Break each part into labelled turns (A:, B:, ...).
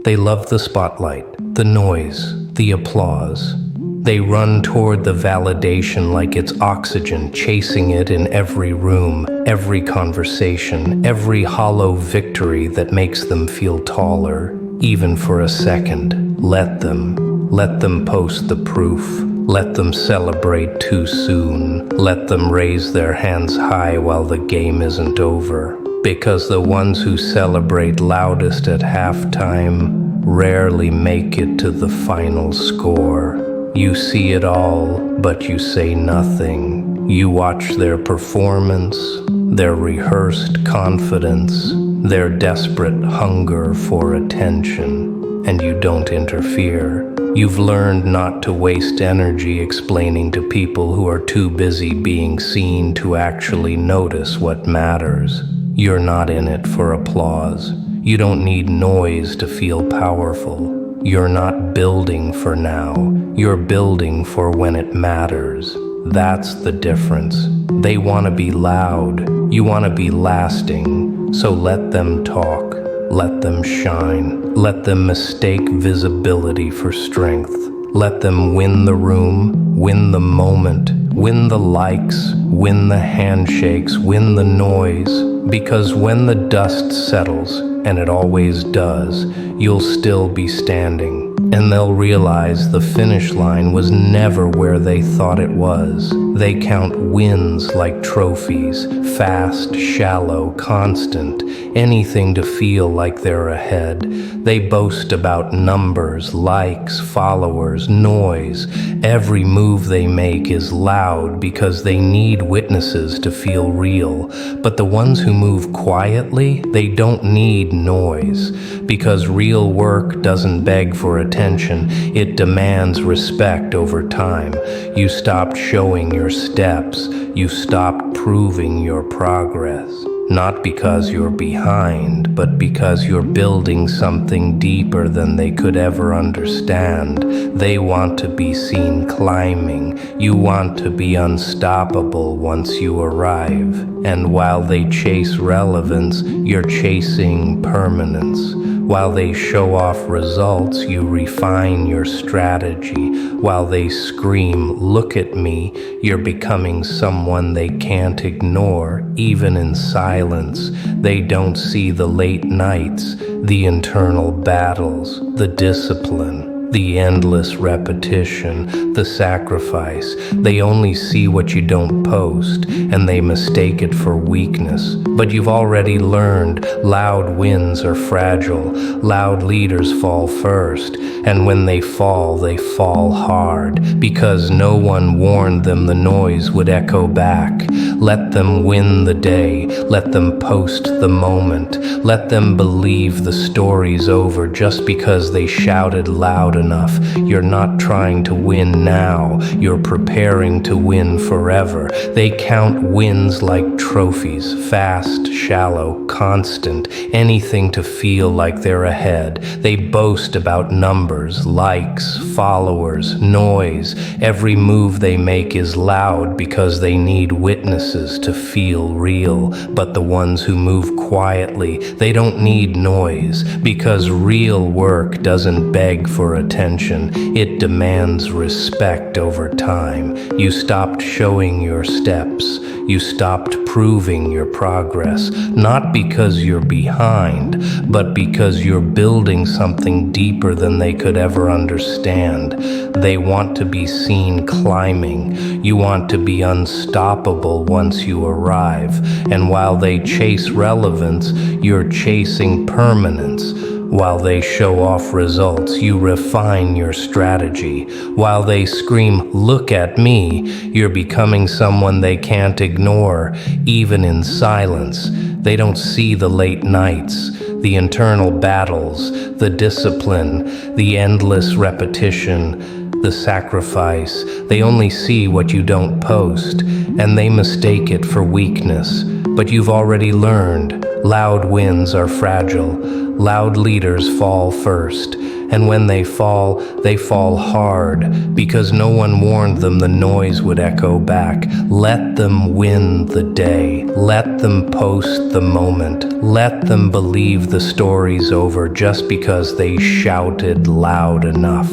A: They love the spotlight, the noise, the applause. They run toward the validation like it's oxygen, chasing it in every room, every conversation, every hollow victory that makes them feel taller, even for a second. Let them post the proof. Let them celebrate too soon. Let them raise their hands high while the game isn't over. Because the ones who celebrate loudest at halftime rarely make it to the final score. You see it all, but you say nothing. You watch their performance, their rehearsed confidence, their desperate hunger for attention, and you don't interfere. You've learned not to waste energy explaining to people who are too busy being seen to actually notice what matters. You're not in it for applause. You don't need noise to feel powerful. You're not building for now. You're building for when it matters. That's the difference. They want to be loud. You want to be lasting. So let them talk. Let them shine. Let them mistake visibility for strength. Let them win the room, win the moment, win the likes, win the handshakes, win the noise. Because when the dust settles, and it always does, you'll still be standing. And they'll realize the finish line was never where they thought it was. They count wins like trophies, fast, shallow, constant, anything to feel like they're ahead. They boast about numbers, likes, followers, noise. Every move they make is loud because they need witnesses to feel real. But the ones who move quietly, they don't need noise. Because real work doesn't beg for attention, it demands respect over time. You stopped showing your steps, you stopped proving your progress. Not because you're behind, but because you're building something deeper than they could ever understand. They want to be seen climbing. You want to be unstoppable once you arrive. And while they chase relevance, you're chasing permanence. While they show off results, you refine your strategy. While they scream, "Look at me," you're becoming someone they can't ignore, even in silence. They don't see the late nights, the internal battles, the discipline, the endless repetition, the sacrifice. They only see what you don't post, and they mistake it for weakness. But you've already learned loud wins are fragile, loud leaders fall first, and when they fall hard, because no one warned them the noise would echo back. Let them win the day, let them post the moment, let them believe the story's over just because they shouted loud enough. You're not trying to win now, you're preparing to win forever. They count wins like trophies, fast, shallow, constant, anything to feel like they're ahead. They boast about numbers, likes, followers, noise. Every move they make is loud because they need witnesses to feel real. But the ones who move quietly, they don't need noise because real work doesn't beg for attention. It demands respect over time. You stopped showing your steps. You stopped proving your progress, not because you're behind, but because you're building something deeper than they could ever understand. They want to be seen climbing. You want to be unstoppable once you arrive. And while they chase relevance, you're chasing permanence. While they show off results, you refine your strategy. While they scream, "Look at me," you're becoming someone they can't ignore, even in silence. They don't see the late nights, the internal battles, the discipline, the endless repetition, the sacrifice. They only see what you don't post, and they mistake it for weakness. But you've already learned loud winds are fragile, loud leaders fall first, and when they fall hard, because no one warned them the noise would echo back. Let them win the day. Let them post the moment. Let them believe the story's over just because they shouted loud enough.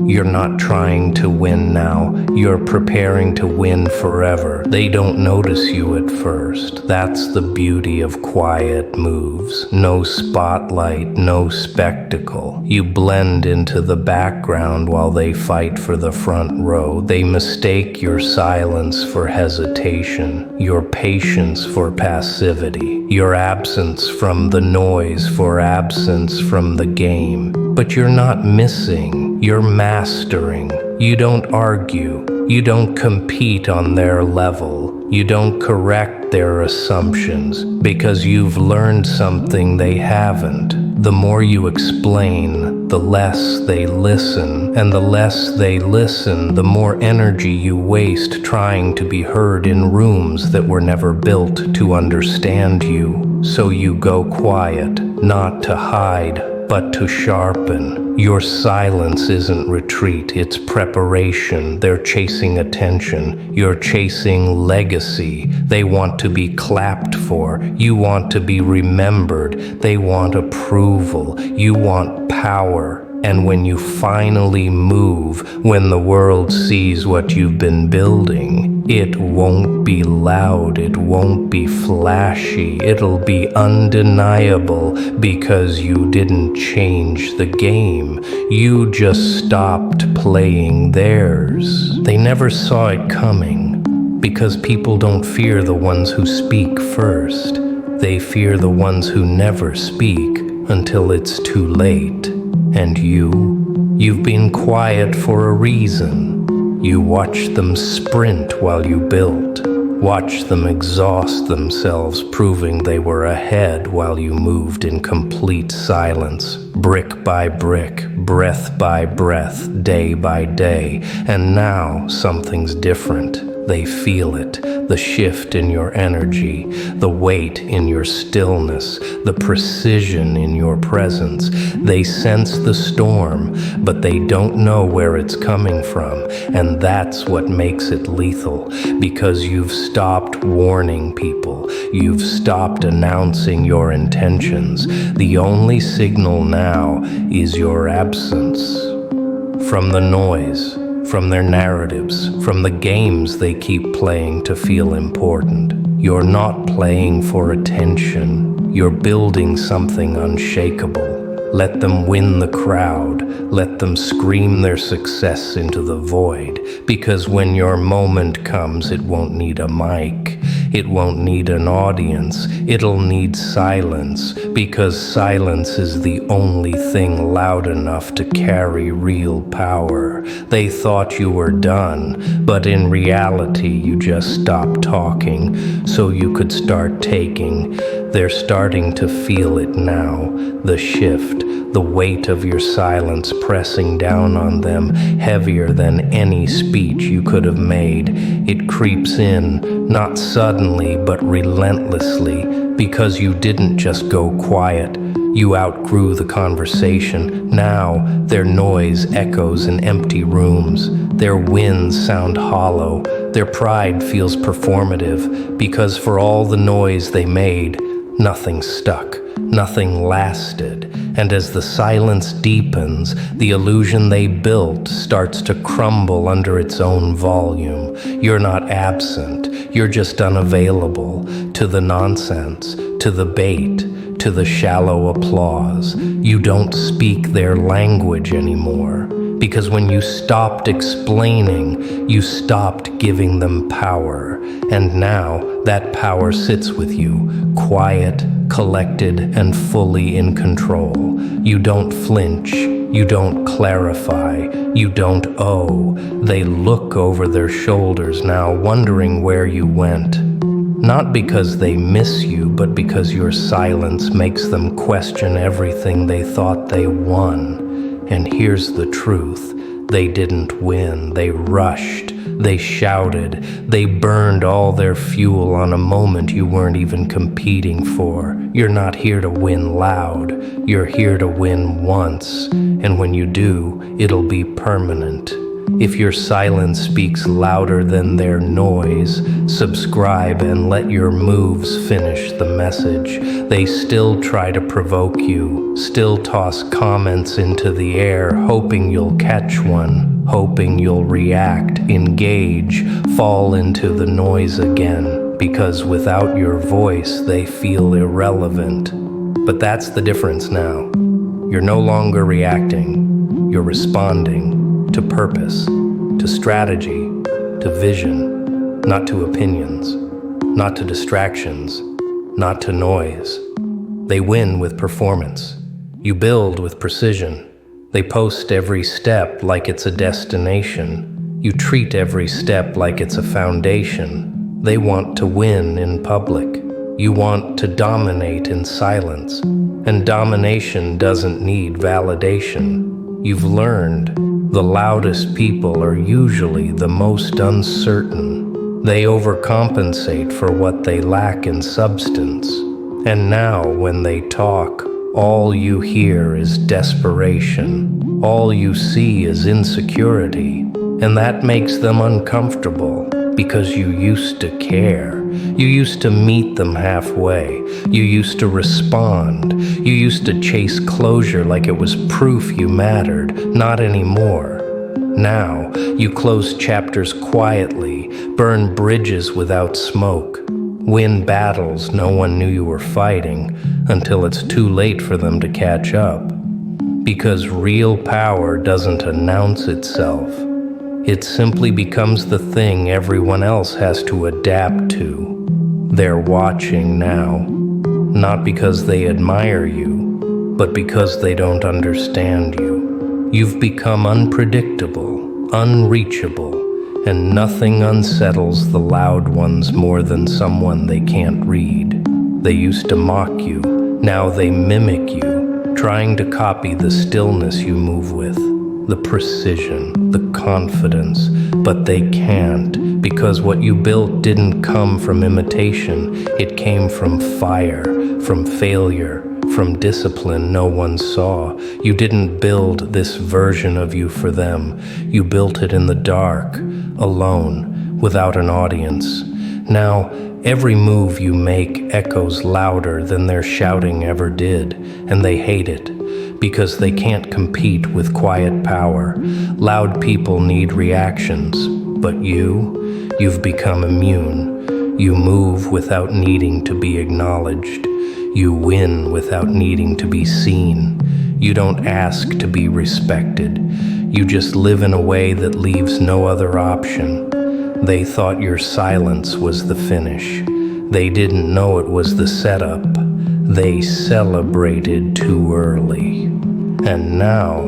A: You're not trying to win now. You're preparing to win forever. They don't notice you at first. That's the beauty of quiet moves. No spotlight, no spectacle. You blend into the background while they fight for the front row. They mistake your silence for hesitation, your patience for passivity, your absence from the noise for absence from the game. But you're not missing, you're mastering. You don't argue, you don't compete on their level, you don't correct their assumptions, because you've learned something they haven't. The more you explain, the less they listen, and the less they listen, the more energy you waste trying to be heard in rooms that were never built to understand you. So you go quiet, not to hide, but to sharpen. Your silence isn't retreat, it's preparation. They're chasing attention. You're chasing legacy. They want to be clapped for. You want to be remembered. They want approval. You want power. And when you finally move, when the world sees what you've been building, it won't be loud, it won't be flashy, it'll be undeniable, because you didn't change the game. You just stopped playing theirs. They never saw it coming, because people don't fear the ones who speak first. They fear the ones who never speak until it's too late. And you've been quiet for a reason. You watched them sprint while you built. Watched them exhaust themselves, proving they were ahead while you moved in complete silence, brick by brick, breath by breath, day by day. And now something's different. They feel it, the shift in your energy, the weight in your stillness, the precision in your presence. They sense the storm, but they don't know where it's coming from. And that's what makes it lethal, because you've stopped warning people. You've stopped announcing your intentions. The only signal now is your absence. From the noise, from their narratives, from the games they keep playing to feel important. You're not playing for attention. You're building something unshakable. Let them win the crowd. Let them scream their success into the void. Because when your moment comes, it won't need a mic. It won't need an audience. It'll need silence. Because silence is the only thing loud enough to carry real power. They thought you were done, but in reality you just stopped talking so you could start taking. They're starting to feel it now, the shift, the weight of your silence pressing down on them, heavier than any speech you could have made. It creeps in, not suddenly, but relentlessly, because you didn't just go quiet. You outgrew the conversation. Now their noise echoes in empty rooms. Their wins sound hollow. Their pride feels performative, because for all the noise they made, nothing stuck, nothing lasted. And as the silence deepens, the illusion they built starts to crumble under its own volume. You're not absent, you're just unavailable to the nonsense, to the bait, to the shallow applause. You don't speak their language anymore, because when you stopped explaining, you stopped giving them power. And now that power sits with you, quiet, collected, and fully in control. You don't flinch, you don't clarify, you don't owe. They look over their shoulders now, wondering where you went. Not because they miss you, but because your silence makes them question everything they thought they won. And here's the truth. They didn't win. They rushed. They shouted. They burned all their fuel on a moment you weren't even competing for. You're not here to win loud. You're here to win once. And when you do, it'll be permanent. If your silence speaks louder than their noise, subscribe and let your moves finish the message. They still try to provoke you, still toss comments into the air, hoping you'll catch one, hoping you'll react, engage, fall into the noise again, because without your voice, they feel irrelevant. But that's the difference now. You're no longer reacting, you're responding. To purpose, to strategy, to vision, not to opinions, not to distractions, not to noise. They win with performance. You build with precision. They post every step like it's a destination. You treat every step like it's a foundation. They want to win in public. You want to dominate in silence. And domination doesn't need validation. You've learned the loudest people are usually the most uncertain. They overcompensate for what they lack in substance. And now, when they talk, all you hear is desperation. All you see is insecurity. And that makes them uncomfortable because you used to care. You used to meet them halfway. You used to respond. You used to chase closure like it was proof you mattered. Not anymore. Now, you close chapters quietly, burn bridges without smoke, win battles no one knew you were fighting until it's too late for them to catch up. Because real power doesn't announce itself. It simply becomes the thing everyone else has to adapt to. They're watching now, not because they admire you, but because they don't understand you. You've become unpredictable, unreachable, and nothing unsettles the loud ones more than someone they can't read. They used to mock you, now they mimic you, trying to copy the stillness you move with. The precision, the confidence, but they can't, because what you built didn't come from imitation. It came from fire, from failure, from discipline no one saw. You didn't build this version of you for them. You built it in the dark, alone, without an audience. Now, every move you make echoes louder than their shouting ever did, and they hate it. Because they can't compete with quiet power. Loud people need reactions, but you've become immune. You move without needing to be acknowledged. You win without needing to be seen. You don't ask to be respected. You just live in a way that leaves no other option. They thought your silence was the finish. They didn't know it was the setup. They celebrated too early. And now,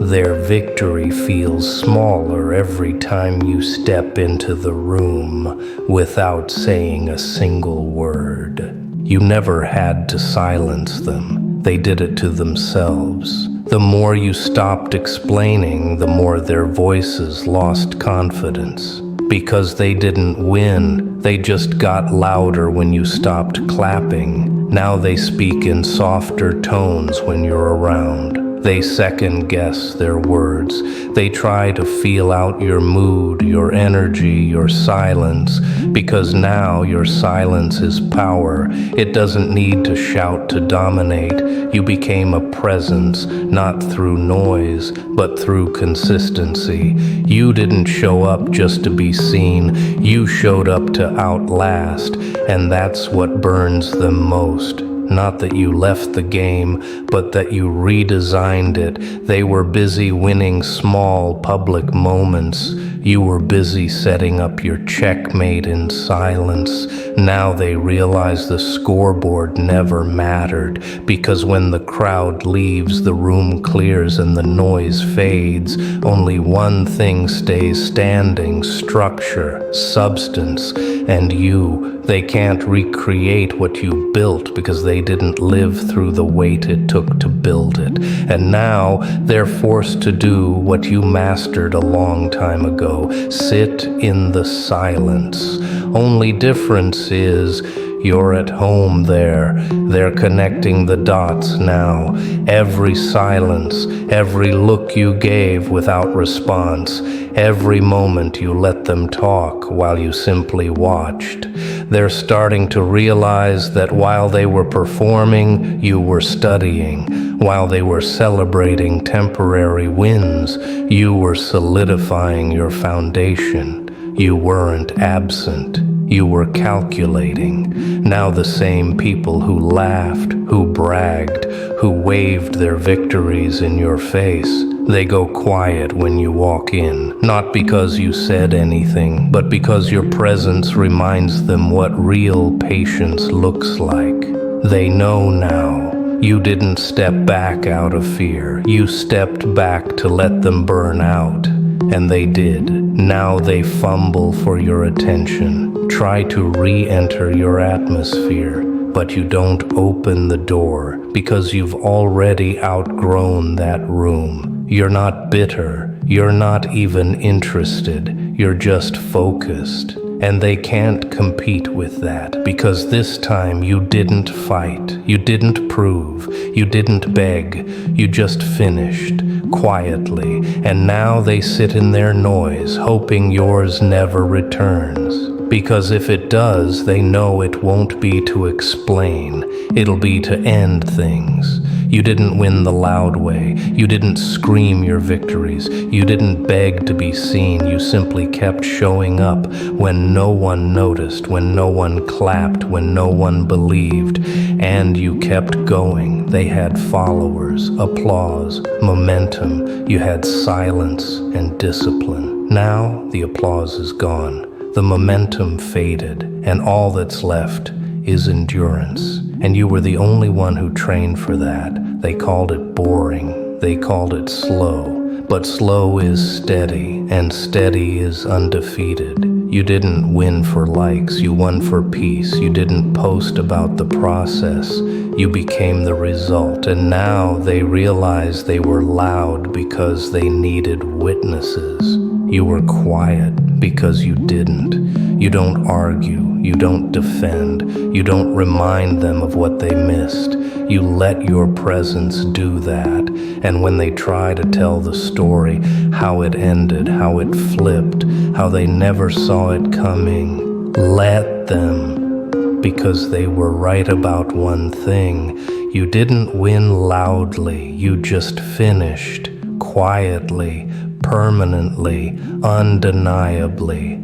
A: their victory feels smaller every time you step into the room without saying a single word. You never had to silence them. They did it to themselves. The more you stopped explaining, the more their voices lost confidence. Because they didn't win, they just got louder when you stopped clapping. Now they speak in softer tones when you're around. They second-guess their words. They try to feel out your mood, your energy, your silence, because now your silence is power. It doesn't need to shout to dominate. You became a presence, not through noise, but through consistency. You didn't show up just to be seen. You showed up to outlast, and that's what burns them most. Not that you left the game, but that you redesigned it. They were busy winning small public moments. You were busy setting up your checkmate in silence. Now they realize the scoreboard never mattered, because when the crowd leaves, the room clears and the noise fades. Only one thing stays standing: structure, substance, and you. They can't recreate what you built because they didn't live through the weight it took to build it. And now they're forced to do what you mastered a long time ago. follow. Sit in the silence. Only difference is you're at home there. They're connecting the dots now. Every silence, every look you gave without response, every moment you let them talk while you simply watched. They're starting to realize that while they were performing, you were studying. While they were celebrating temporary wins, you were solidifying your foundation. You weren't absent. You were calculating. Now the same people who laughed, who bragged, who waved their victories in your face, they go quiet when you walk in. Not because you said anything, but because your presence reminds them what real patience looks like. They know now. You didn't step back out of fear. You stepped back to let them burn out. And they did. Now they fumble for your attention, try to re-enter your atmosphere, but you don't open the door because you've already outgrown that room. You're not bitter, you're not even interested, you're just focused. And they can't compete with that because this time you didn't fight, you didn't prove, you didn't beg, you just finished quietly. And now they sit in their noise, hoping yours never returns. Because if it does, they know it won't be to explain, it'll be to end things. You didn't win the loud way. You didn't scream your victories. You didn't beg to be seen. You simply kept showing up when no one noticed, when no one clapped, when no one believed. And you kept going. They had followers, applause, momentum. You had silence and discipline. Now the applause is gone. The momentum faded, and all that's left is endurance. And you were the only one who trained for that. They called it boring. They called it slow. But slow is steady, and steady is undefeated. You didn't win for likes, you won for peace. You didn't post about the process. You became the result. And now they realize they were loud because they needed witnesses. You were quiet because you didn't. You don't argue, you don't defend, you don't remind them of what they missed. You let your presence do that. And when they try to tell the story, how it ended, how it flipped, how they never saw it coming, let them. Because they were right about one thing. You didn't win loudly, you just finished quietly, permanently, undeniably.